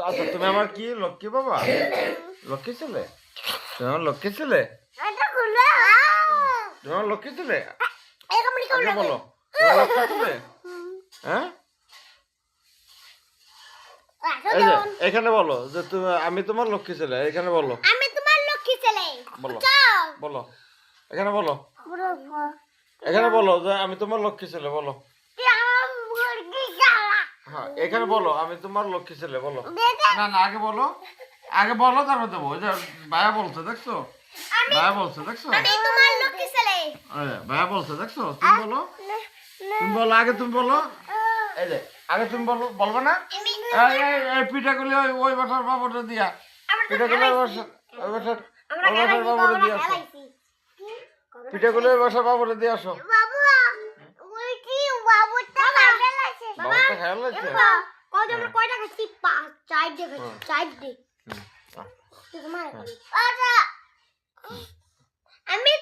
আচ্ছা তুমি আমার কি লক্ষ্মী বাবা, লক্ষ্মী ছেলে, তুমি আমার লক্ষ্মী ছেলে, তুমি আমার লক্ষ্মী ছেলে, আগে বলো তুমি লক্ষ্মী ছেলে। হ্যাঁ এই যে এখানে বলো যে তুমি আমি তোমার লক্ষ্মী ছেলে, এখানে বলো আমি তোমার লক্ষ্মী ছেলে। বলো বলো এখানে বলো, এখানে বলো যে আমি তোমার লক্ষ্মী ছেলে বলো। হ্যাঁ এখানে বলো আমি তোমার লক্ষ্মী ছেলে বলো। না না আগে বলো, আগে বলো তারপর দেবো। ওই যে ভাইয়া বলছে দেখছো, ভাইয়া বলছে দেখছো, আমি তোমার লক্ষ্মী ছেলে। ভাইয়া বলছে দেখছো। তুমি বলো, তুমি বলো আগে, তুমি বলো। এই যে আগে তুমি বলো, বলবে না? এই পিঠাগুলি ওই বাসার বাবুটা দিয়া, পিঠাগুলি ওই বাসার বাবুটা দিয়ে আসো, পিঠাগুলি ওই বাসার বাবুটা দিয়ে আসো। বাবুটা খেয়াল লাগছে। কয়টা খাচ্ছি? 4 খাচ্ছি, 4 আমি